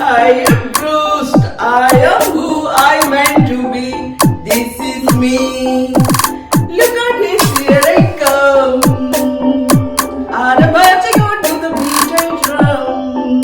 I am bruised, I am who I meant to be. This is me. Look at this, here I come. I'm about to go to the beat and drum.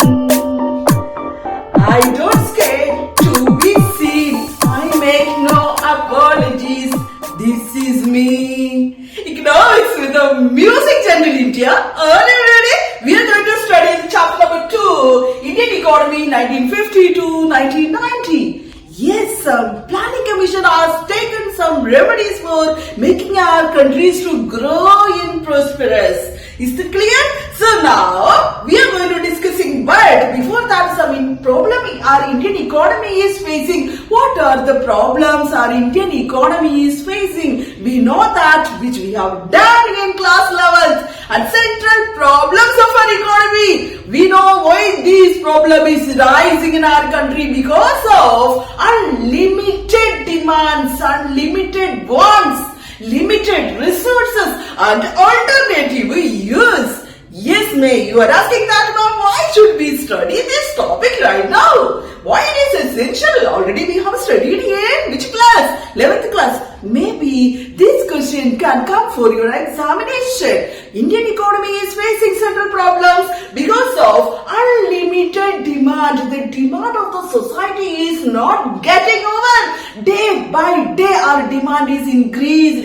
I don't scare to be seen. I make no apologies. This is me. Economics with a music channel in India. Are you ready? We are going to study the chapter number 2, Indian Economy 1950 to 1990. Yes, some planning commission has taken some remedies for making our countries to grow and prosperous. Is it clear? So now we are going to discussing, but before that, some problem our Indian economy is facing. What are the problems our Indian economy is facing? We know that which we have done in class levels and central problems of our economy. We know why this problem is rising in our country because of unlimited demands, unlimited wants, limited resources and alternative use. Yes, May, you are asking that now why should we study this topic right now? Why it is essential? Already we have studied in which class? 11th class. Maybe this question can come for your examination. Indian economy is facing several problems because of unlimited demand. The demand of the society is not getting over. Day by day our demand is increased.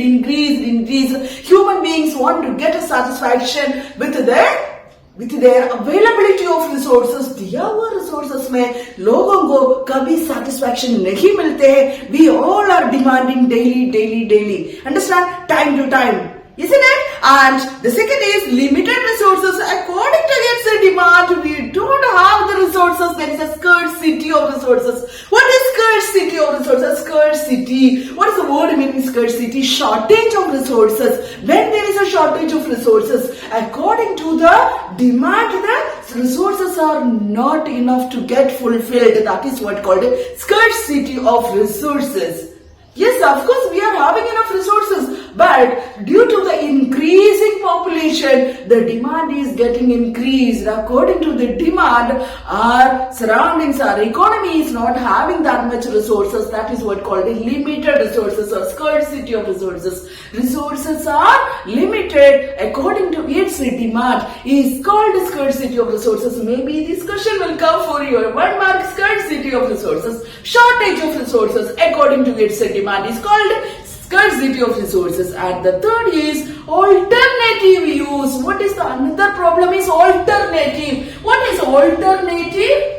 Human beings want to get a satisfaction with their availability of resources. दिया हुआ resources में लोगों को कभी satisfaction नहीं मिलते. We all are demanding daily. Understand? Time to time. Isn't it? And the second is limited resources. According to its demand, we don't have the resources. There is a scarcity of resources. What is scarcity of resources? Scarcity. What is the word meaning scarcity? Shortage of resources. When there is a shortage of resources, according to the demand, the resources are not enough to get fulfilled. That is what called scarcity of resources. Yes, of course, we are having enough resources, but due to the increasing population, the demand is getting increased. According to the demand, our surroundings, our economy is not having that much resources. That is what called limited resources or scarcity of resources. Resources are limited according to its demand is called scarcity of resources. Maybe this question will come for your 1 mark. Scarcity of resources, shortage of resources according to its demand is called scarcity of resources. And the third is alternative use. What is the another problem is alternative. What is alternative?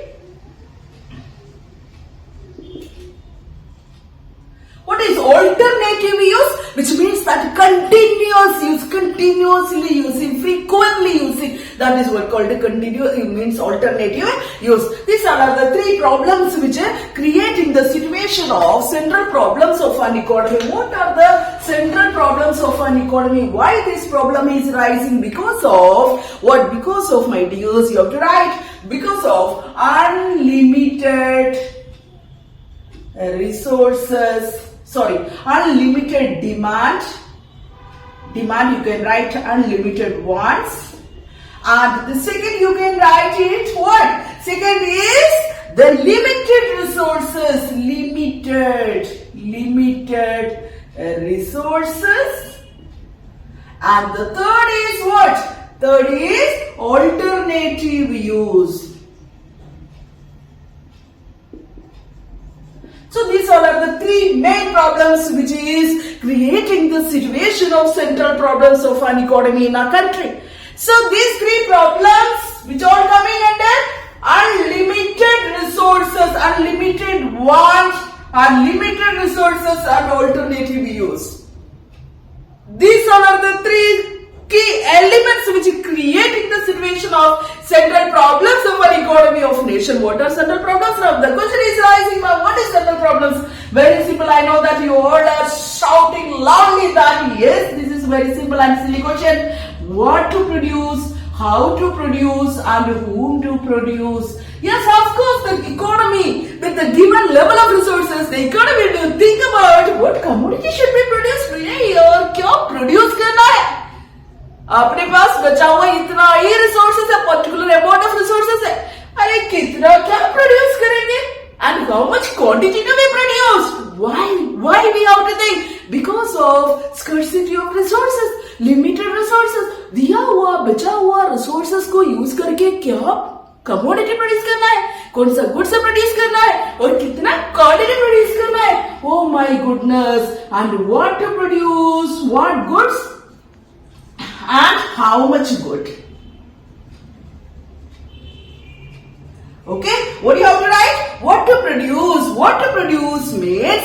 What is alternative use? Which means that continuous use, continuously using, frequently using. That is what called continuous means alternative use. These are the three problems which are creating the situation of central problems of an economy. What are the central problems of an economy? Why this problem is rising? Because of what? Because of, my dears, you have to write, because of unlimited resources. Unlimited demand. Demand, you can write unlimited wants. And the second you can write it what? Second is the limited resources. Limited resources. And the third is what? Third is alternative use. So these all are the three main problems which is creating the situation of central problems of an economy in our country. So these three problems which are coming under unlimited resources, unlimited want, unlimited resources and alternative use. These all are the three key elements which are creating the situation of central problems of an economy of nation. What are central problems? Now the question is rising now, what is central problems? Very simple. I know that you all are shouting loudly that yes, this is very simple and silly question. What to produce, how to produce and whom to produce. Yes, of course, the economy with the given level of resources, the economy to think about what commodity should be produced और क्या produce करना है. अपने पास बचा हुआ इतना ही resources है, particular amount of resources है, अरे कितना क्या produce how much quantity to be produced. Why we have to think? Because of scarcity of resources, limited resources. दिया हुआ बचा हुआ resources को use करके क्या commodity produce करना है, कौन सा goods produce करना है और कितना quantity produce करना है. Oh my goodness. And what to produce, what goods and how much good. Okay, what do you have to write? What to produce. What to produce means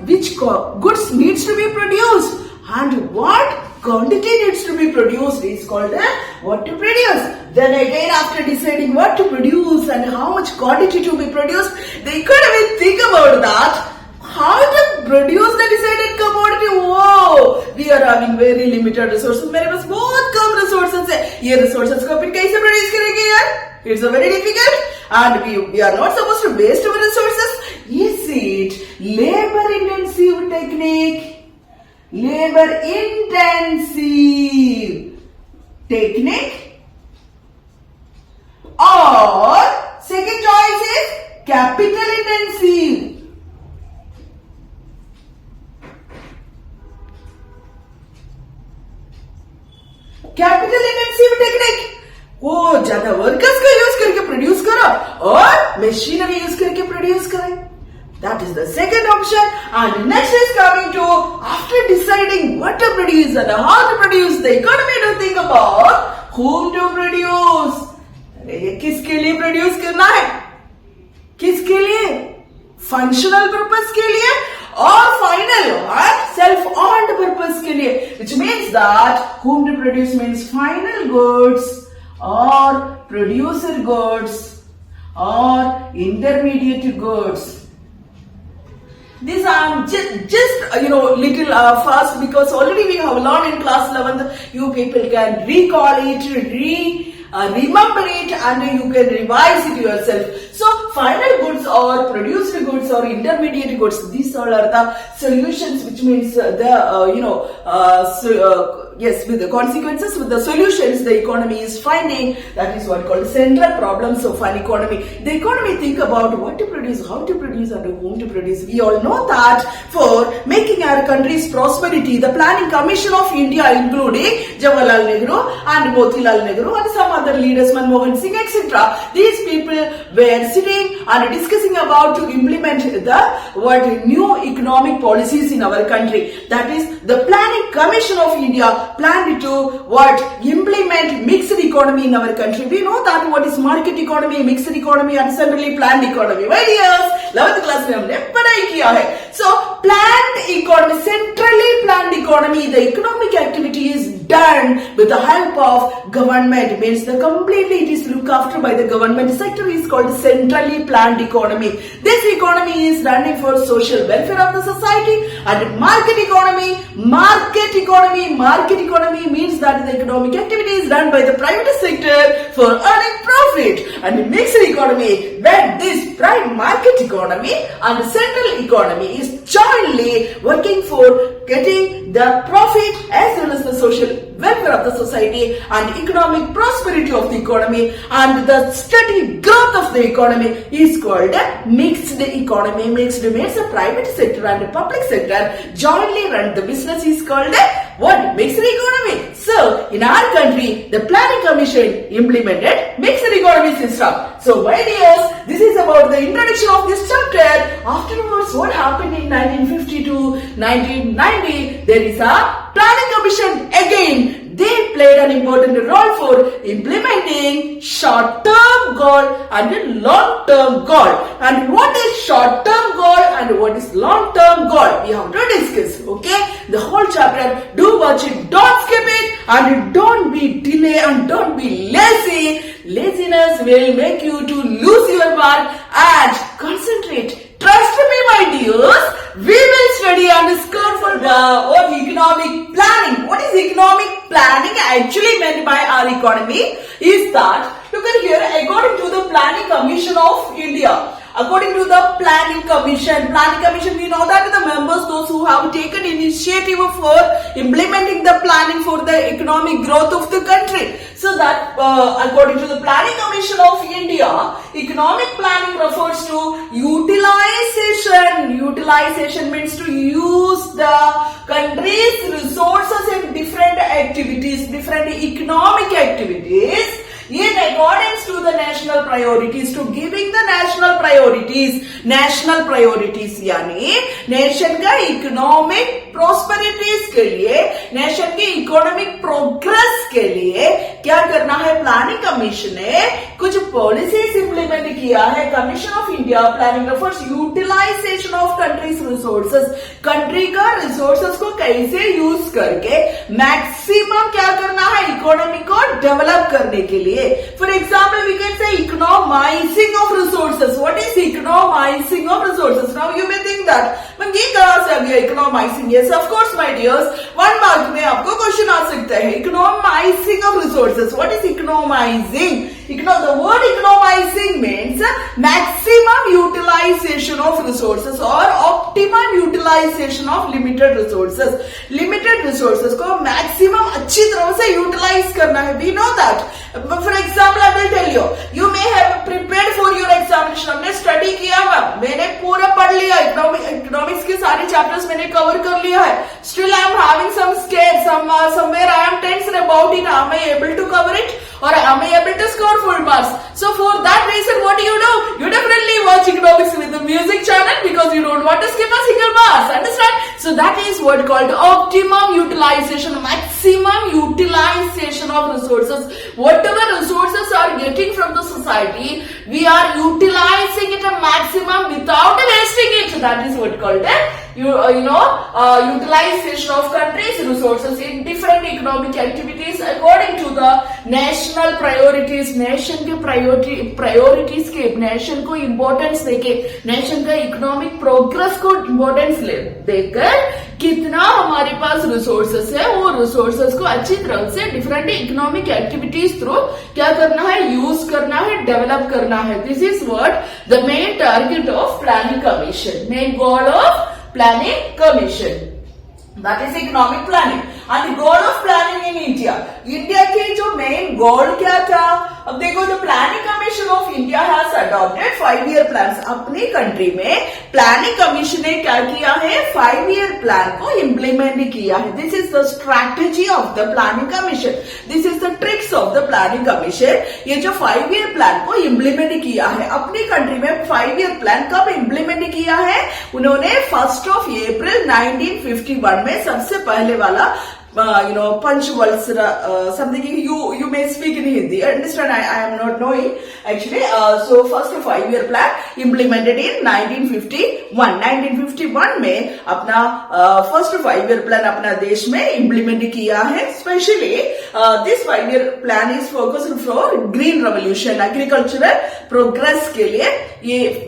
which goods needs to be produced and what quantity needs to be produced is called what to produce. Then again, after deciding what to produce and how much quantity to be produced, the economy think about that. How to produce the decided commodity? Whoa, we are having very limited resources. मेरे पास बहुत कम resources है. ये resources को फिर कैसे produce करेंगे यार? It's a very difficult, and we are not supposed to waste our resources. Is it labor intensive technique? Labor intensive technique, or second choice is capital intensive. Capital intensive technique, वो ज्यादा workers का use करके produce करो और machinery use करके produce करें. That is the second option. And next is coming to, after deciding what to produce and how to produce, the economy to think about whom to produce. अरे ये किसके लिए produce करना है, किसके लिए, फंक्शनल पर्पस के लिए और फाइनल और सेल्फ अर्न्ड पर्पस के लिए, which means that whom to produce means final goods or producer goods or intermediate goods. These are just little fast because already we have learned in class 11th. You people can recall it, remember it, and you can revise it yourself. So final goods or produced goods or intermediate goods, these all are the solutions, which means with the consequences, with the solutions the economy is finding. That is what called central problems of an economy. The economy think about what to produce, how to produce, and whom to produce. We all know that for making our country's prosperity, the Planning Commission of India, including Jawaharlal Nehru and Motilal Nehru and some other leaders, Manmohan Singh, etc. These people were sitting and discussing about to implement the new economic policies in our country. That is, the Planning Commission of India planned to implement mixed economy in our country. We know that what is market economy, mixed economy, and centrally planned economy. My dears, 11th class में हमने पढ़ाई किया है. So planned economy, centrally planned economy, the economic activity is done with the help of government. Means the completely it is looked after by the government sector is called centrally planned economy. This economy is running for social welfare of the society. And market economy means that the economic activity is run by the private sector for earning profit. And mixed economy, when this private market economy and central economy is jointly working for getting the profit as well as the social welfare of the society and economic prosperity of the economy and the steady growth of the economy is called a mixed economy. Mixed means the private sector and the public sector jointly run the business is called a mixed economy. So in our country, the Planning Commission implemented mixed economy system. So my dears, this is about the introduction of this chapter. Afterwards, what happened in 1950 to 1990? There is a Planning Commission again. They played an important role for implementing short-term goal and long-term goal. And what is short-term goal and what is long-term goal? We have to discuss, okay? The whole chapter, do watch it, don't skip it, and don't be delay and don't be lazy. Laziness will make you to lose your mark and concentrate. Trust me, my dears, we will study and score for the economic planning. What is economic planning actually meant by our economy is that, look at here, according to the Planning Commission of India, according to the Planning Commission, we know that the members, those who have taken initiative for implementing the planning for the economic growth of the country. So that according to the Planning Commission of India, economic planning refers to utilization. Utilization means to use the country's resources in different activities, different economic activities in accordance to the national priorities, to giving the national priorities यानी nation का economic prosperities के लिए, nation की economic progress के लिए क्या करना है, प्लानिंग कमीशन ने कुछ पॉलिसीज इंप्लीमेंट किया है. Commission of India planning refers utilization of countries resources, country का रिसोर्सेज को कैसे यूज करके मैक्सिमम क्या करना है, इकोनॉमी को डेवलप करने के लिए. For example, we can say economizing of resources. What is economizing of resources? Now you may think that, but ये कहाँ से आ गया economizing? Yes, of course, my dears. 1 mark में आपको क्वेश्चन आ सकता है. Economizing of resources. What is economizing? The word economizing means maximum utilization of resources or optimum utilization of limited resources. Limited resources को maximum अच्छी तरह से utilize करना है. We know that. For example, I will tell you. You may have prepared for your examination. हमने study किया है. मैंने पूरा पढ़ लिया. Economics के सारे chapters मैंने cover कर लिया है. Still I am having some scared. Somewhere I am tense about it. Am I able to cover it? Or am I able to score full marks? So for that reason, what do? You definitely watch economics with the music channel because you don't want to skip a single class. Understand? So that is what called optimum utilization, maximum utilization of resources. Whatever resources are getting from the society, we are utilizing it a maximum without wasting it. That is what called utilization of countries' resources in different economic activities according to the national priorities. Nation के priorities के, nation को importance देके, nation का economic progress को importance देकर कितना हमारे पास resources है, वो resources को अच्छी तरह से different economic activities through क्या करना है, use करना है, develop करना है. This is what the main target of planning commission, main goal of planning commission. That is economic planning. And the goal of planning in India. India की जो main goal क्या था? अब देखो, the planning commission of India has adopted 5-year plans. अपनी country में planning commission ने क्या किया है? 5-year plan को implement किया है. This is the strategy of the planning commission. This is the tricks of the planning commission. ये जो 5-year plan को implement किया है, अपनी country में 5-year plan कब implement किया है? उन्होंने 1st of April 1951 में सबसे पहले वाला Panchvalsara, something you may speak in Hindi. Understand? I am not knowing actually. So first 5-year plan implemented in 1951. 1951 में अपना first 5-year plan अपना देश में implement किया है. Especially this 5-year plan is focused for green revolution, agricultural progress के लिए ये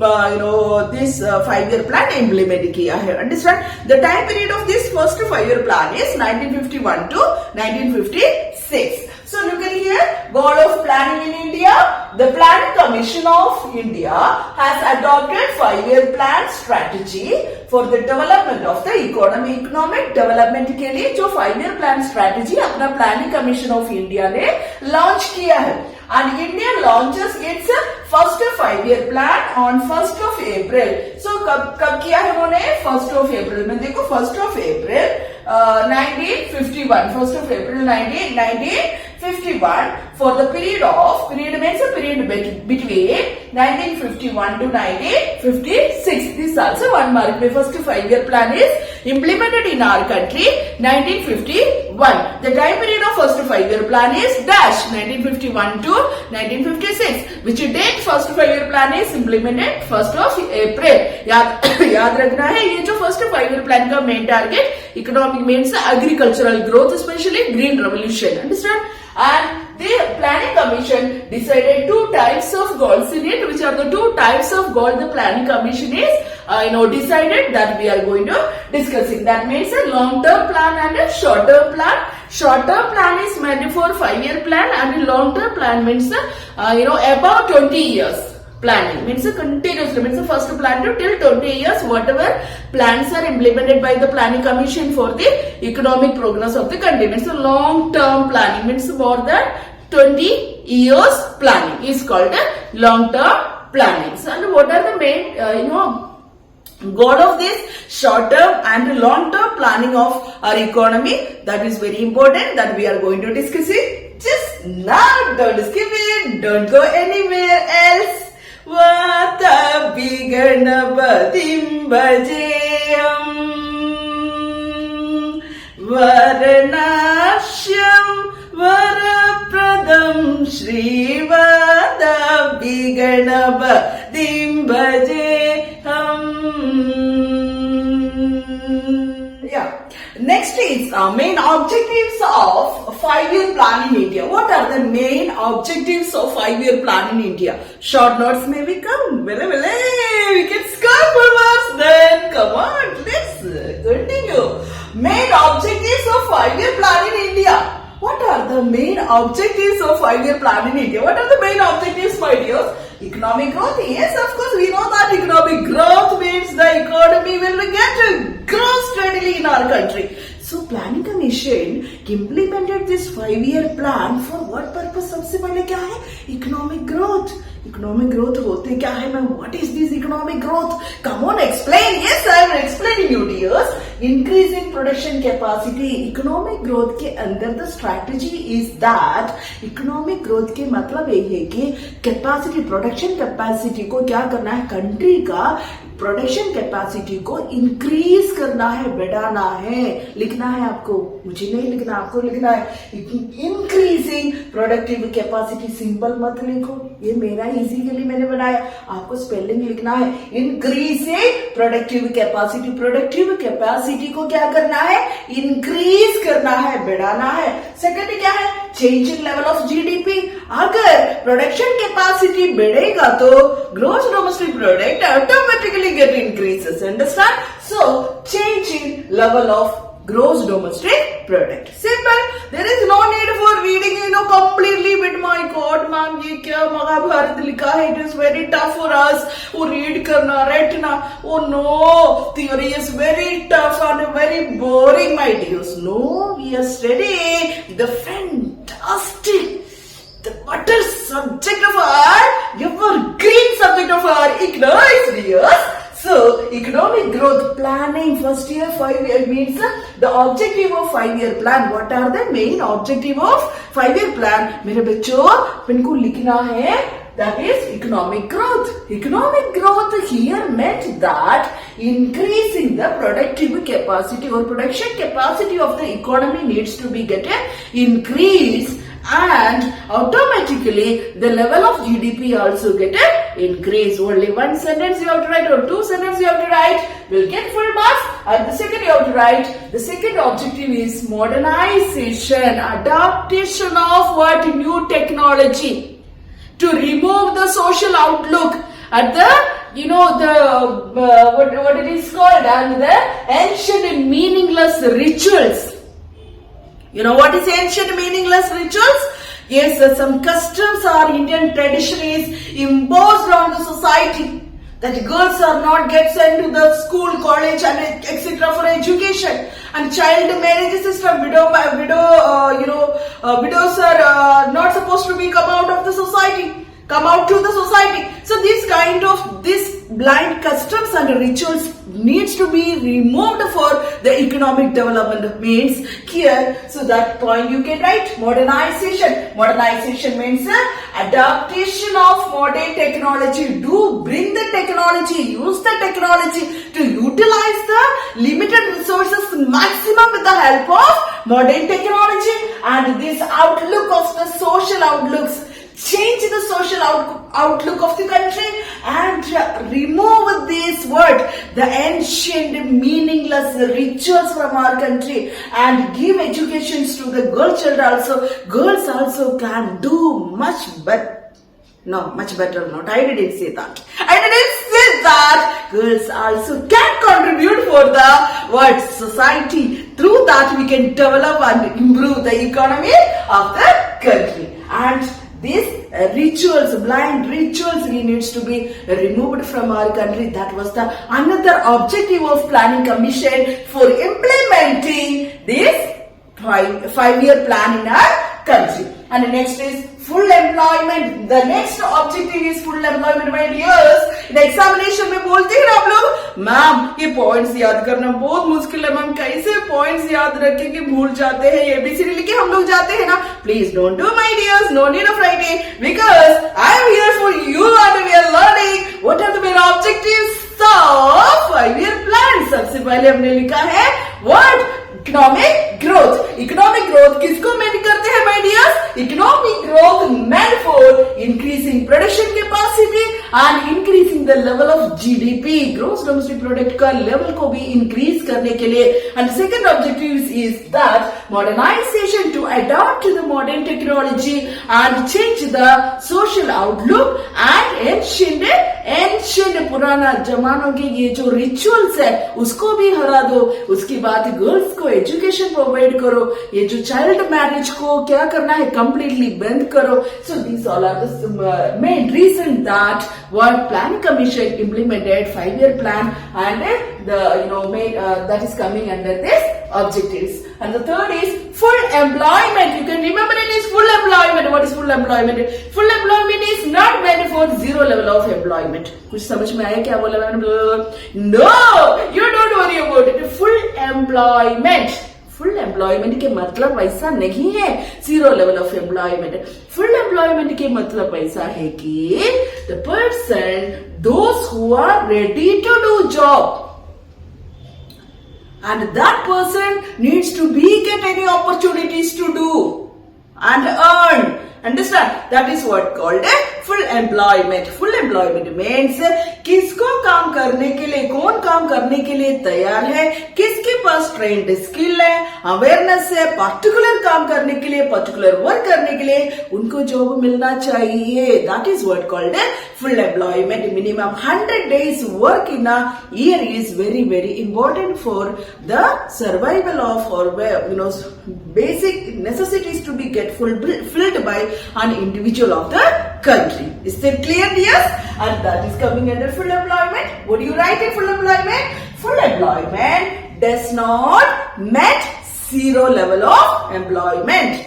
this 5-year plan implement किया है. Understand? The time period of this first 5-year plan is 1951 to 1956. So look at here, goal of planning in India. The Planning Commission of India has adopted 5-year plan strategy for the development of the economy. Economic development के लिए जो 5-year plan strategy अपना Planning Commission of India ने launch किया है. And India launches its first 5-year plan on 1st of April. So कब किया है उन्होंने? 1st of April में देखो 1st of April 1951. 1st of April 1951 for the period means a period between 1951 to 1956. This is also 1 mark. The first 5-year plan is implemented in our country 1951. The time period of first 5-year plan is dash 1951 to 1956. Which date first 5-year plan is implemented? 1st of April. याद रखना है ये जो first 5-year plan का main target economic means agricultural growth, especially green revolution. Understand? And the Planning Commission decided 2 types of goals in it. Which are the 2 types of goals the Planning Commission is decided that we are going to discussing. That means a long-term plan and a short-term plan. Short-term plan is meant for 5-year plan, and long-term plan means about 20 years. Planning means continuously, means the first plan to till 20 years, whatever plans are implemented by the Planning Commission for the economic progress of the country. Means a long-term planning, means more than 20 years planning is called a long-term planning. So, and what are the main, goal of this short-term and long-term planning of our economy? That is very important, that we are going to discuss it just now. Don't skip it, don't go anywhere else. Vata Biganapatim Bhajeyam Varanashyam Varapradam Shri Vata Biganapatim Bhajeyam. Yeah. Next is main objectives of 5-year plan in India. What are the main objectives of 5-year plan in India? Short notes may we come. We can score for marks then. Come on, let's continue. Main objectives of 5-year plan in India. What are the main objectives of 5-year plan in India? What are the main objectives, my dears? Economic growth. Yes, of course, we know that economic growth means the economy will get to grow steadily in our country. So, Planning Commission implemented this 5-year plan for what purpose? सबसे पहले क्या है? Economic growth. Economic growth होते क्या है ma'am? What is this economic growth? Come on, explain. Yes, I am explaining you, dears. Increase in production capacity. Economic growth के अंदर the strategy is that economic growth के मतलब ये है कि capacity, production capacity को क्या करना है? Country का प्रोडक्शन कैपेसिटी को इंक्रीज करना है, बढ़ाना है. लिखना है आपको, मुझे नहीं लिखना, आपको लिखना है. Increasing productive capacity. सिंपल मत लिखो, ये मेरा इजी के लिए मैंने बनाया. आपको स्पेलिंग लिखना है. Increasing productive capacity. Productive capacity को क्या करना है? इंक्रीज करना है, बढ़ाना है. सेकंड क्या है? Change in level of GDP. अगर प्रोडक्शन कैपेसिटी बढ़ेगा तो gross domestic product automatically get increases. Understand? So, change in level of gross domestic product. Simple. There is no need for reading, completely with my God, ma'am, ये क्या महाभारत लिखा है? It is very tough for us. वो read करना, रटना. Oh no, theory is very tough and very boring, my dears. No, we are studying the fantastic, the butter subject of our, evergreen subject of our economics, dears. So, economic growth planning, first year 5-year means the objective of 5-year plan. What are the main objective of 5-year plan? मेरे बच्चों, इनको लिखना है. That is economic growth. Economic growth here meant that increasing the productive capacity or production capacity of the economy needs to be get an increase, and automatically the level of GDP also get an increase. Only one sentence you have to write or 2 sentences you have to write. Will get full marks. And the second you have to write. The second objective is modernization, adaptation of what? New technology. To remove the social outlook at the, what it is called, and the ancient and meaningless rituals. You know what is ancient meaningless rituals? Yes, some customs or Indian traditions imposed on the society, that girls are not get sent to the school, college, and etc. for education, and child marriage system. Widows are not supposed to be come out of the society. Come out to the society. So this blind customs and rituals needs to be removed for the economic development means here. So that point you can write modernization. Modernization means adaptation of modern technology. Do bring the technology, use the technology to utilize the limited resources maximum with the help of modern technology. And this outlook of the social outlooks, change the social outlook of the country and remove this word, the ancient meaningless rituals from our country, and give educations to the girl child also. Girls also can do much better. No, much better not. I didn't say that. I didn't say that. Girls also can contribute for the society. Through that we can develop and improve the economy of the country. And these rituals, blind rituals, needs to be removed from our country. That was the another objective of Planning Commission for implementing this 5-year plan in our country. And the next is full employment. The next objective is full employment, my dears. In examination में बोलते हैं ना आप लोग, ma'am ये points याद करना बहुत मुश्किल है, मैम कैसे पॉइंट्स याद रखें कि भूल जाते हैं, एबीसीडी लिखे हम लोग जाते हैं ना. Please don't do, my dears, no need of writing, because I am here for you and we are learning what are the main objectives of 5-year plan. सबसे पहले हमने लिखा है what? Economic growth. Economic growth किसको mean करते हैं my dears? Economic growth meant for increasing production capacity and increasing the level of GDP, gross domestic product का level को भी इंक्रीज करने के लिए. And second objective is that modernization to adopt to the modern technology and change the social outlook and ancient पुराना जमानों के ये जो रिचुअल्स है उसको भी हरा दो. उसकी बात गर्ल्स को एजुकेशन प्रोवाइड करो, ये जो चाइल्ड मैरिज को क्या करना है कंप्लीटली बंद करो. So these all are the main reason that what planning commission implemented 5-year plan and that is coming under this objectives. And the third is full employment. You can remember it is full employment. What is full employment? Full employment is not meant for zero level of employment. कुछ समझ में आया क्या बोला मैंने? No, you don't worry about it. Full employment. Full employment के मतलब ऐसा नहीं है zero level of employment. Full employment के मतलब ऐसा है कि the person those who are ready to do job and that person needs to be get any opportunities to do and earn. Understand? That is what called a full employment. Full employment means किसको काम करने के लिए, कौन काम करने के लिए तैयार है, किसके पास ट्रेंड स्किल है, अवेयरनेस है, पर्टिकुलर काम करने के लिए, पर्टिकुलर वर्क करने के लिए उनको जॉब मिलना चाहिए. That is what called a full employment. Minimum 100 days work in a year is very very important for the survival of or basic necessities to be get fulfilled by an individual of the country. Is that clear, dears? And that is coming under full employment. What do you write in full employment? Full employment does not meet zero level of employment.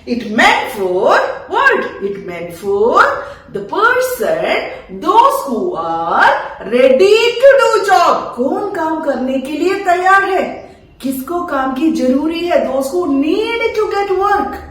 It meant for what? It meant for the person, those who are ready to do job. कौन काम करने के लिए तैयार है, किसको काम की जरूरी है, those who need to get work.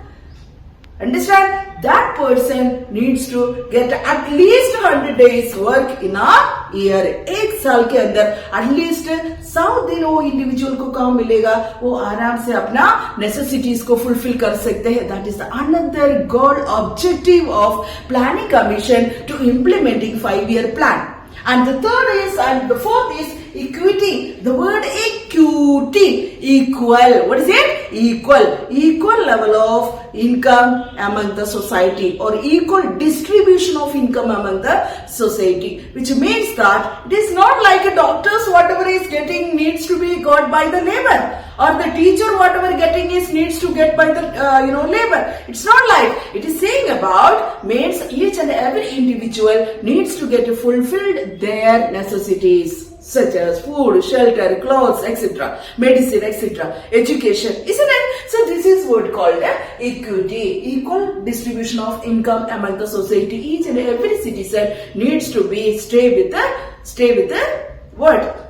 Understand? That person needs to get at least 100 days work in a year. एक साल के अंदर at least 100 दिन वो इंडिविजुअल को काम मिलेगा, वो आराम से अपना नेसेसिटीज को फुलफिल कर सकते हैं. That is another goal objective of planning commission to implementing 5-year plan. And the third is, and the fourth is equity. The word equity, equal. What is it? Equal. Equal level of income among the society or equal distribution of income among the society. Which means that it is not like a doctor's whatever is getting needs to be got by the labor, or the teacher whatever getting is needs to get by the labor. It's not like. It is saying about means each and every individual needs to get fulfilled their necessities such as food, shelter, clothes, etc., medicine, etc., education, isn't it? So this is what called equity, equal distribution of income among the society. Each and every citizen needs to be stay with the what?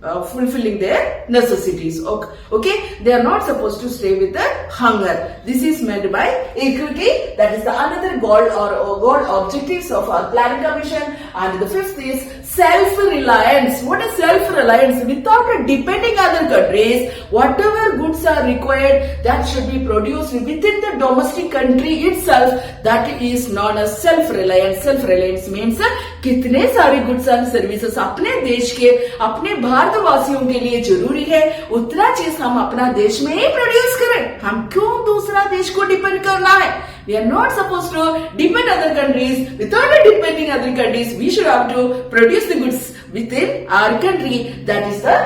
Fulfilling their necessities. Okay, they are not supposed to stay with the hunger. This is meant by equity. That is the another goal or goal objectives of our planning commission. And the fifth is self-reliance. What is self-reliance? Without depending other countries, whatever goods are required that should be produced within the domestic country itself. That is known as self-reliance. Self-reliance means कितने सारे goods and services अपने देश के, अपने भारतवासियों के लिए जरूरी है, उतना चीज हम अपना देश में ही प्रोड्यूस करें. हम क्यों दूसरा देश को डिपेंड करना है? We are not supposed to depend other countries. Without depending other countries, we should have to produce the goods within our country. That is the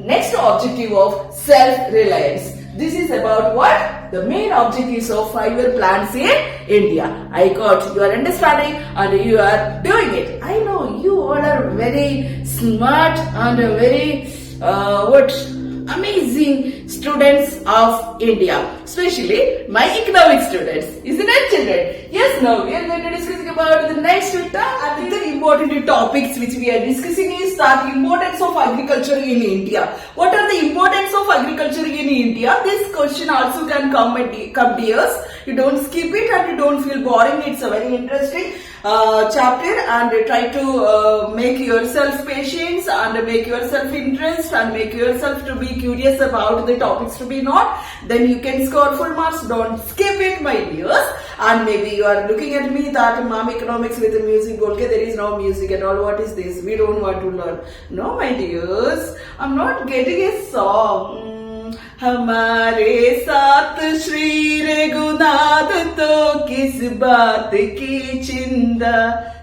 next objective of self-reliance. This is about what? The main objectives of 5-year plans in India. I got you are understanding and you are doing it. I know you all are very smart and very amazing students of India, especially my economic students. Isn't it, children? Yes, now we are going to discuss about the next and the important topics which we are discussing is that importance of agriculture in India. What are the importance of agriculture in India? This question also can come dears. You don't skip it and you don't feel boring. It's a very interesting chapter, and try to make yourself patience and make yourself interest and make yourself to be curious about the topics to be not. Then you can score full marks. Don't skip it, my dears. And maybe you are looking at me that mom economics with the music bolke, there is no music at all. What is this? We don't want to learn. No, my dears, I'm not getting a song. हमारे साथ श्री रघुनाथ तो किस बात की चिंता,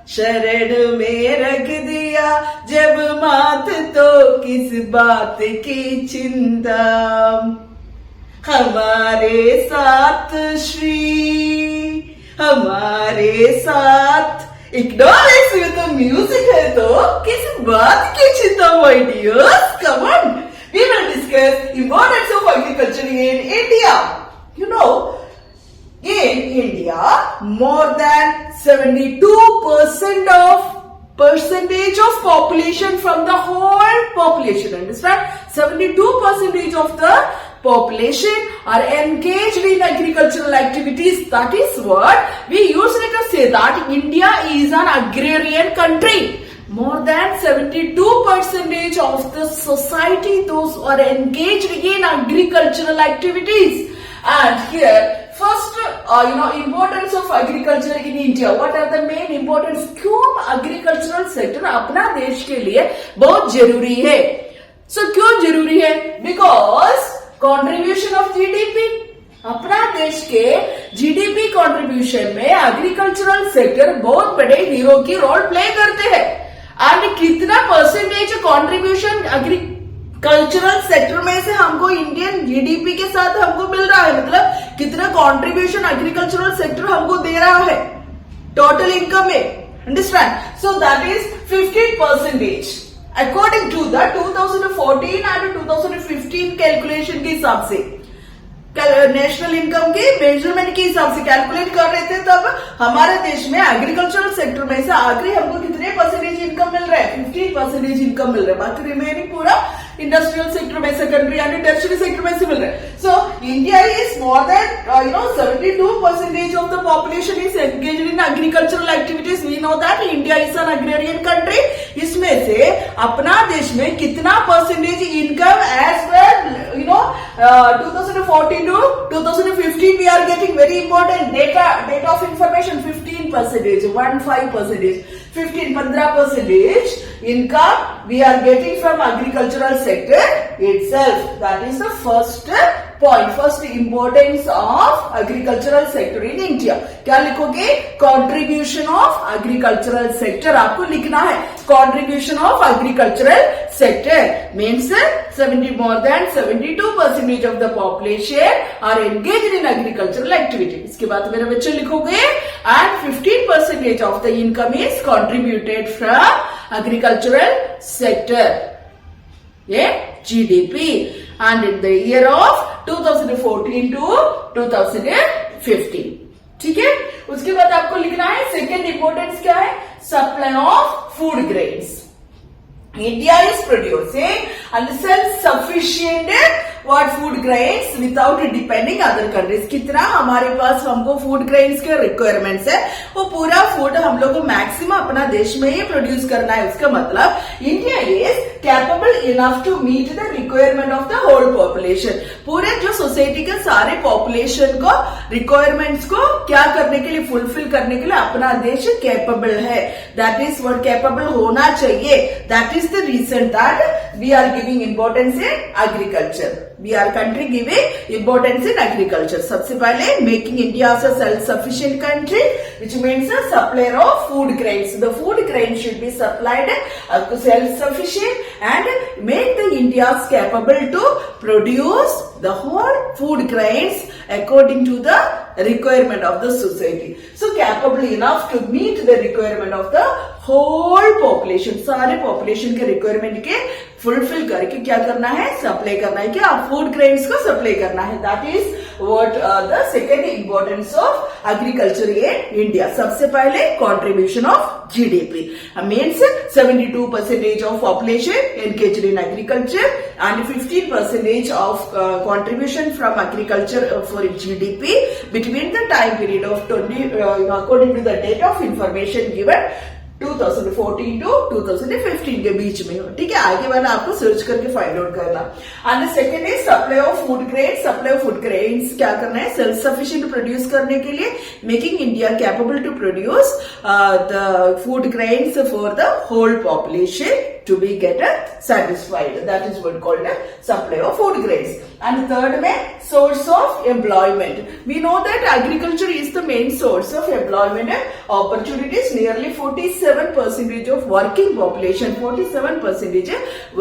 शरण में रख दिया जब माथ तो किस बात की चिंता, हमारे साथ श्री हमारे साथ इग्नोरेंस में तो म्यूजिक है तो किस बात की चिंता, my dears. Come on, we will discuss importance of agriculture in India. You know, in India, more than 72% of population from the whole population, understand? 72% of the population are engaged in agricultural activities. That is what we usually to say that India is an agrarian country. More than 72% of the society, those who are engaged in agricultural activities. And here, first, importance of agriculture in India. What are the main importance? क्यों agricultural sector अपना देश के लिए बहुत जरूरी है? So क्यों जरूरी है? Because contribution of GDP. अपना देश के GDP contribution में agricultural sector बहुत बड़े हीरो की रोल प्ले करते हैं. एंड कितना परसेंटेज कंट्रीब्यूशन एग्रीकल्चरल सेक्टर में से हमको इंडियन जीडीपी के साथ हमको मिल रहा है, मतलब कितना कंट्रीब्यूशन एग्रीकल्चरल सेक्टर हमको दे रहा है टोटल इनकम में, understand? So that is 15% according to the 2014 and 2015 calculation के हिसाब से, नेशनल इनकम के मेजरमेंट के हिसाब से कैलकुलेट कर रहे थे. तब हमारे देश में एग्रीकल्चरल सेक्टर में से आखिरी हमको कितने परसेंटेज इनकम मिल रहा है? 15% इनकम मिल रहा है. बाकी रिमेनिंग पूरा इंडस्ट्रियल सेक्टर में, सेकेंडरी एंड टर्शियरी सेक्टर में से मिल रहा है. So India is more than 72% of the population is engaged in agricultural activities. We know that India is an agrarian country. इसमें से अपना देश में कितना percentage income as well 2014 to 2015 we are getting very important data of information. 15%, 15% income we are getting from agricultural sector itself. That is the first point, first importance of agricultural sector in India. क्या लिखोगे? Contribution of agricultural sector आपको लिखना है. Contribution of agricultural sector means more than 72% of the population are engaged in agricultural activity. इसके बाद मेरे बच्चे लिखोगे and 15% of the income is contributed from agricultural sector. Yeah, GDP. And in the year of 2014 to 2015. ठीक है? उसके बाद आपको लिखना है सेकेंड इंपोर्टेंस क्या है? Supply of food grains. India is producing and self-sufficient what food grains without depending other countries. कितना हमारे पास हमको फूड ग्रेन्स के रिक्वायरमेंट्स है, वो पूरा फूड हम लोग को मैक्सिमम अपना देश में ही प्रोड्यूस करना है. उसका मतलब India is capable enough to meet the requirement of the whole population. पूरे जो सोसाइटी के सारे पॉपुलेशन को रिक्वायरमेंट्स को क्या करने के लिए, फुलफिल करने के लिए अपना देश कैपेबल है. दैट इज वर्ड कैपेबल होना चाहिए. That is the reason that we are giving importance in agriculture. We are country giving importance in agriculture. सबसे पहले making India as a self-sufficient country, which means a supplier of food grains. The food grains should be supplied self-sufficient and make the India's capable to produce the whole food grains according to the requirement of the society. So capable enough to meet the requirement of the whole population, सारे population के requirement के fulfil करके क्या करना है, supply करना है, क्या फूड ग्रेन्स को सप्लाई करना है. That is what the second importance of agriculture in India. सबसे पहले contribution of GDP means 72% of population engaged in agriculture and 15% of contribution from agriculture for GDP between the time period of 20 according to the date of information given 2014 to 2015 के बीच में हो. ठीक है, आगे वाला आपको सर्च करके फाइंड आउट करना. And second is supply of food grain. Supply of food grains क्या करना है, सेल्फ सफिशिएंट प्रोड्यूस करने के लिए making India capable to produce the food grains for the whole population to be get satisfied. That is what called a supply of food grains. And third में source of employment. We know that agriculture is the main source of employment opportunities. Nearly 47% of working population, 47%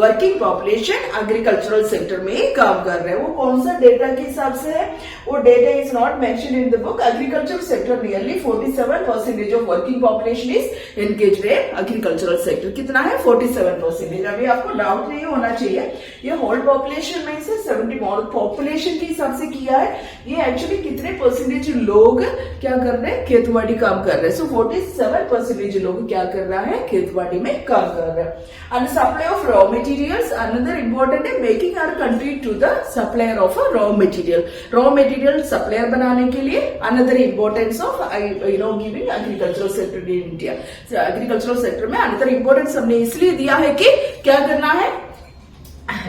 working population agricultural sector में ही काम कर रहे हैं. वो कौन सा data के हिसाब से है, वो data is not mentioned in the book. Agricultural sector nearly 47% of working population is engaged in agricultural sector. कितना है, 47%. अभी आपको डाउट नहीं होना चाहिए, ये होल पॉपुलेशन में से 70 पॉपुलेशन के हिसाब से किया है. ये एक्चुअली कितने परसेंटेज लोग क्या कर रहे हैं, खेतबाड़ी काम कर रहे हैं. सो 47% लोग क्या कर रहा है, खेतबाड़ी में काम कर रहे हैं. And supply of raw materials another important है, making our country to the supplier of a raw material. Raw material supplier बनाने के लिए another importance of giving agricultural sector in India. Agricultural sector में अनदर इंपॉर्टेंस हमने इसलिए दिया है कि क्या करना है,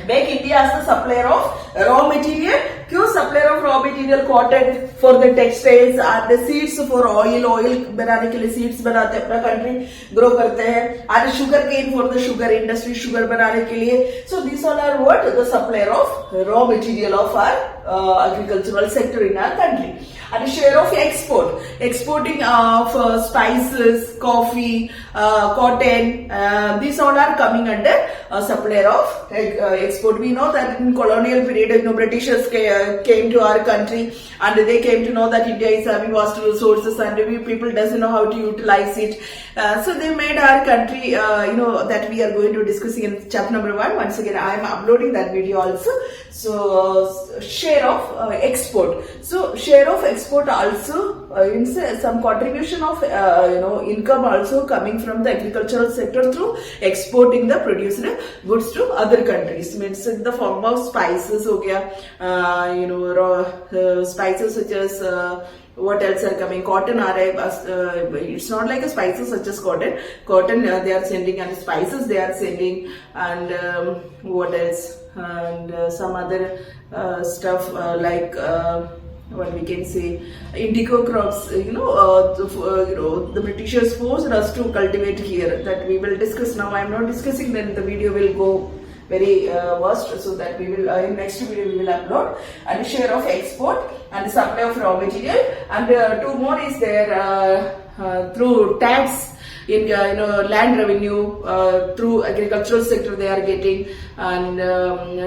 make India as the supplier of raw material. क्यों supplier of raw material? Cotton for the textiles and the seeds for oil. Oil बनाने के लिए seeds बनाते हैं, अपना country grow करते हैं. And sugar cane for the sugar industry, sugar बनाने के लिए. So these all are what the supplier of raw material of our agricultural sector in our country. And share of export, exporting of spices, coffee, cotton, these all are coming under supplier of export. We know that in colonial period, Britishers came to our country and they came to know that India is having vast resources and we people doesn't know how to utilize it. So they made our country, that we are going to discuss in chapter number 1. Once again, I am uploading that video also. So share of export. So share of export also some contribution of income also coming from the agricultural sector through exporting the produced goods to other countries. Means in the form of spices हो गया, raw spices such as what else are coming, cotton are it's not like a spices such as cotton they are sending, and spices they are sending, and what else, and some other stuff like what we can say, indigo crops. The Britishers forced us to cultivate here. That we will discuss now. I am not discussing, then the video will go very vast, so that we will in next video we will upload. And share of export and supply of raw material, and two more is there through tax in land revenue through agricultural sector they are getting, and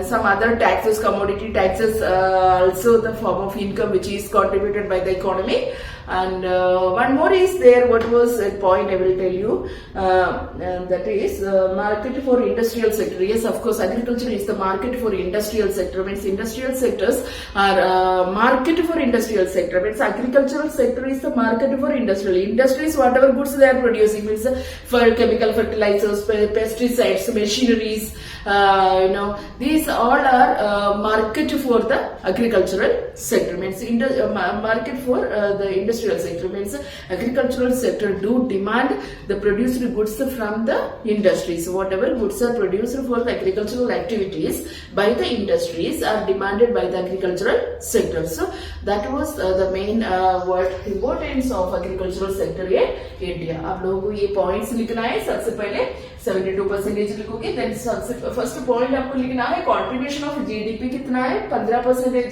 some other taxes, commodity taxes, also the form of income which is contributed by the economy. And one more is there, what was a point I will tell you, that is market for industrial sector. Yes, of course, agriculture is the market for industrial sector. Means industrial sectors are market for industrial sector. Means agricultural sector is the market for industrial. Industries, whatever goods they are producing, means for chemical fertilizers, pesticides, machineries, these all are market for the agricultural sector. Means market for the industrial sector. Means agricultural sector do demand the produced goods from the industries. So whatever goods are produced for the agricultural activities by the industries are demanded by the agricultural sector. So that was the main importance of agricultural sector in India. आप लोगों को ये points लिखना है. सबसे पहले 72% लिखोगे. Then first point आपको लिखना है contribution of GDP कितना है, 15% है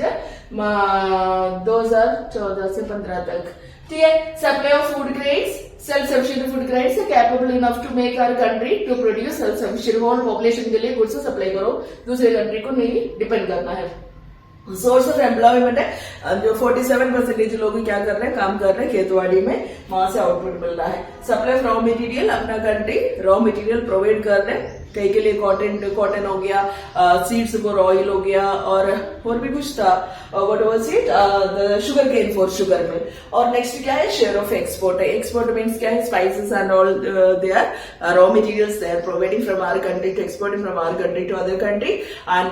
2014 से 15 तक. ठीक है. Supply of food grains, self-sufficient food grains are capable enough to make our country to produce self-sufficient. whole population के लिए goods supply करो, दूसरे country को नहीं depend करना है. सोर्स ऑफ एम्प्लॉयमेंट है। जो 47% लोग क्या कर रहे हैं, काम कर रहे हैं खेतवाड़ी में, वहां से आउटपुट मिल रहा है। सप्लाई ऑफ रॉ मटेरियल, अपना कंट्री रॉ मटेरियल प्रोवाइड कर रहे हैं कई के लिए, कॉटन हो गया, सीड्स फॉर ऑयल हो गया, और भी कुछ था, what was it, the sugarcane for sugar mill. और नेक्स्ट क्या है, शेयर ऑफ एक्सपोर्ट है। एक्सपोर्ट मीन्स क्या है, spices and all they are raw materials they are providing from our country to exporting from our country to other country, and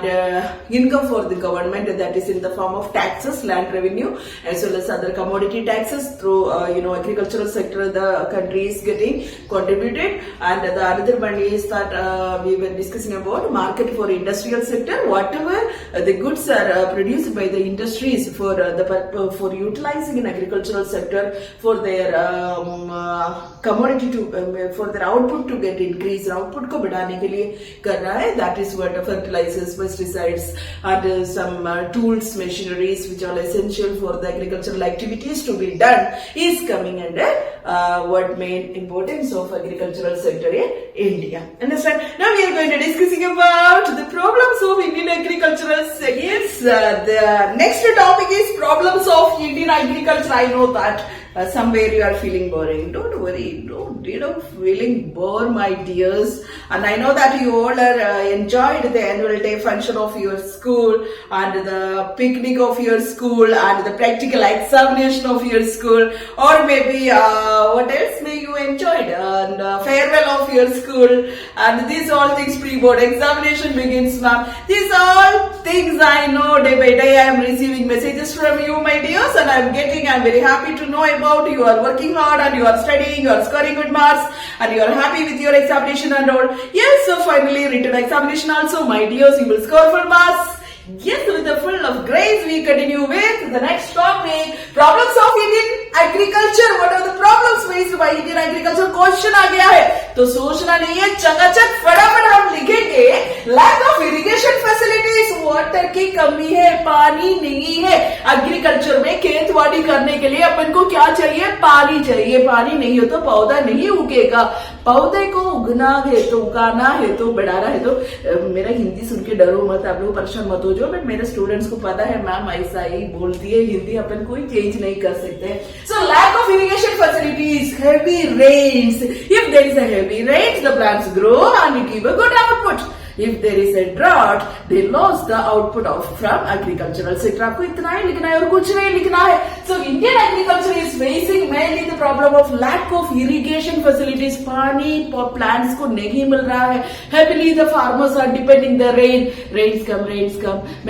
income for the government that is in the form of taxes, land revenue, as well as other commodity taxes through agricultural sector the country is getting contributed. And the another one is that we were discussing about market for industrial sector, whatever the goods are produced by the industries for utilizing in agricultural sector for their commodity to for their output to get increased, output को बढ़ाने के लिए कर रहा है, that is what fertilizers, pesticides and some tools, machineries which are essential for the agricultural activities to be done is coming under what main importance of agricultural sector in India. Understand? Now we are going to discussing about the problems of Indian agricultural sector. Yes, the next topic is problems of Indian agriculture. I know that somewhere you are feeling boring. Don't worry, don't feeling bored, my dears. And I know that you all are enjoyed the annual day function of your school and the picnic of your school and the practical examination of your school, or maybe what else may you enjoyed, and farewell of your school, and these all things, pre-board examination begins, ma'am. These all things I know, day by day I am receiving messages from you, my dears, and I'm very happy to know about you are working hard and you are studying, you are scoring good marks, and you are happy with your examination and all. Yes, so finally written examination also, my dears, you will score full marks. Yes, with the full of grace, we continue with the next topic, problems of Indian agriculture. What are the problems faced by Indian agriculture? Question आ गया है तो सोचना नहीं है, चकाचक फटाफट हम लिखेंगे। Lack of irrigation facilities, water की कमी है, पानी नहीं है। एग्रीकल्चर में खेतवाड़ी करने के लिए अपन को क्या चाहिए, पानी चाहिए। पानी नहीं हो तो पौधा नहीं उगेगा। पौधे को उगना है तो उगाना है तो बढ़ाना है तो मेरा हिंदी सुन के डरो मत, आप लोग परेशान मत हो जाओ, बट मेरे स्टूडेंट्स को पता है मैम ऐसा ही बोलती है, हिंदी अपन कोई चेंज नहीं कर सकते। So lack of irrigation facilities, heavy rains. If there is a heavy rains the plants grow and give a good output. If there is a drought, they lose the output from agricultural sector. आपको इतना ही लिखना है और कुछ नहीं लिखना है। So Indian agriculture is facing mainly the problem of lack of irrigation facilities. पानी plants को नहीं मिल रहा है। Happily the farmers are depending the rain. Rains come.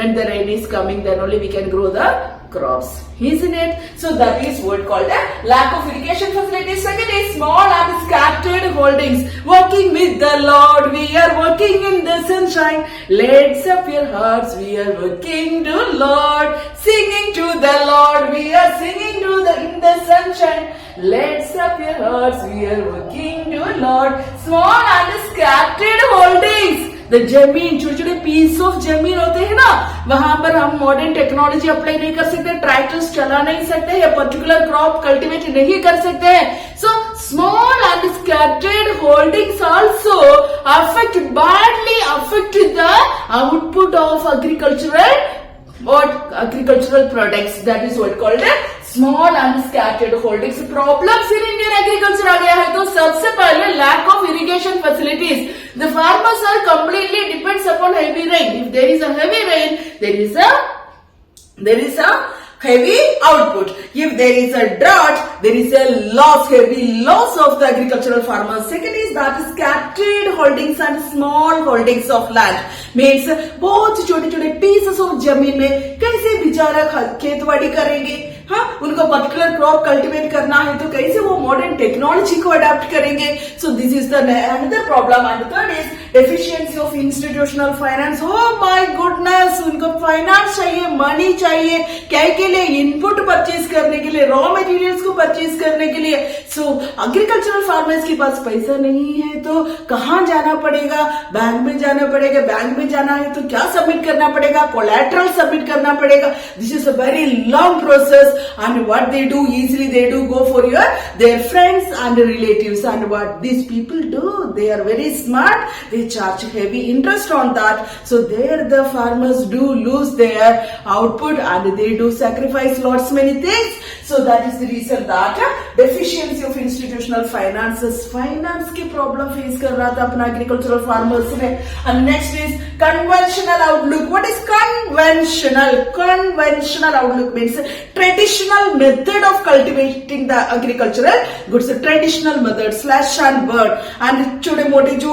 When the rain is coming, then only we can grow the crops, isn't it? So that is what called a lack of irrigation facilities. Second is small and scattered holdings. Working with the Lord, we are working in the sunshine. Let's up your hearts, we are working to Lord. Singing to the Lord, we are singing in the sunshine. Let's up your hearts, we are working to Lord. Small and scattered holdings. The जमीन, छोटे छोटे piece of जमीन होते हैं ना, वहां पर हम मॉडर्न टेक्नोलॉजी अप्लाई नहीं कर सकते, ट्रैक्टर्स चला नहीं सकते, या पर्टिकुलर क्रॉप कल्टीवेट नहीं कर सकते हैं। So small and scattered holdings also badly affect the output of agricultural products. That is what called a small and scattered holdings. Problems in Indian agriculture आ गया है तो सबसे पहले lack of irrigation facilities. The farmers are completely depends upon heavy rain. If there is a heavy rain, there is a heavy output. If there is a drought, there is a heavy loss of the agricultural farmers. Second is that scattered holdings and small holdings of land. Means बहुत छोटे छोटे pieces of जमीन में कैसे बेचारा खेतवाड़ी करेंगे, हाँ, उनको पर्टिकुलर क्रॉप कल्टीवेट करना है तो कैसे वो मॉडर्न टेक्नोलॉजी को अडॉप्ट करेंगे। So this is the another problem. And third is deficiency of institutional finance. Oh my goodness, उनको फाइनेंस चाहिए, मनी चाहिए, क्या के लिए, इनपुट परचेज करने के लिए, रॉ मटेरियल्स को परचेज करने के लिए। सो एग्रीकल्चरल फार्मर्स के पास पैसा नहीं है तो कहाँ जाना पड़ेगा, बैंक में जाना पड़ेगा। बैंक में जाना है तो क्या सबमिट करना पड़ेगा, कोलैटरल सबमिट करना पड़ेगा। This is a very long process and what they do, easily they do go for their friends and relatives. And what these people do, they are very smart, they charge heavy interest on that. So there the farmers do lose their output and they do sacrifice lots many things. So that is the reason that deficiency of institutional finances, finance के problem face कर रहा था अपना agricultural farmers ने. And next is conventional outlook. What is conventional? Conventional outlook means traditional method of cultivating the agricultural goods. Traditional method, slash and burn. And छोटे मोटे जो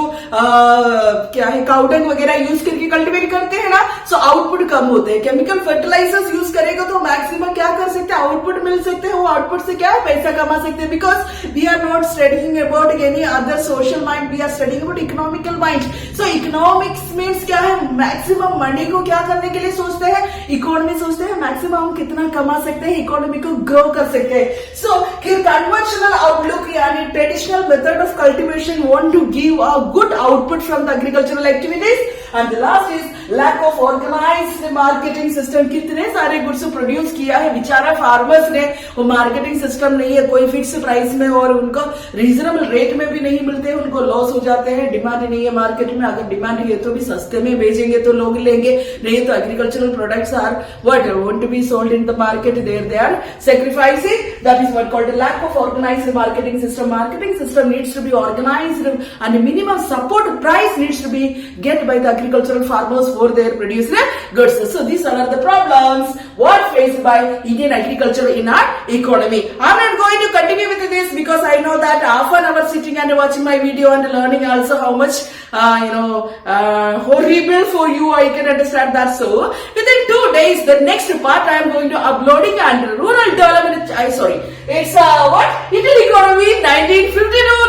क्या है काउ डंग वगैरह यूज करके कल्टिवेट करते हैं ना, सो आउटपुट कम होते हैं. केमिकल फर्टिलाइजर्स यूज करेगा तो मैक्सिमम क्या कर सकते हैं, आउटपुट मिल सकते हैं. वो आउटपुट से क्या है, पैसा कमा सकते हैं. Because we are not studying about any other social mind, we are studying about economical mind. So economics means क्या है, मैक्सिमम मनी को क्या करने के लिए सोचते हैं, इकोनॉमी सोचते हैं मैक्सिमम हम कितना कमा सकते हैं, इकोनॉमी को ग्रो कर सकते हैं. सो कन्वेंशनल आउटलुक यानी traditional method of cultivation want to give a good output from the agricultural activities. And the last is lack of organized marketing system. कितने सारे गुड्स प्रोड्यूस किया है बेचारा फार्मर्स ने, वो मार्केटिंग सिस्टम नहीं है कोई फिक्स प्राइस में और उनको रीजनेबल रेट में भी नहीं मिलते, उनको लॉस हो जाते हैं. डिमांड नहीं है मार्केट में, अगर डिमांड है तो भी सस्ते में बेचेंगे तो लोग लेंगे, नहीं तो agricultural products are what want to be sold in the market, there they are sacrificing. That is what called the lack of organized marketing system. Marketing system needs to be organized and minimum support price needs to be get by the agricultural farmers for their produced goods. So these are the problems what faced by Indian agriculture in our economy. I'm not going to continue with this because I know that half an hour sitting and watching my video and learning also how much horrible for you, I can understand that. So within 2 days the next part I am going to uploading and rural development, it's what Indian economy 1952.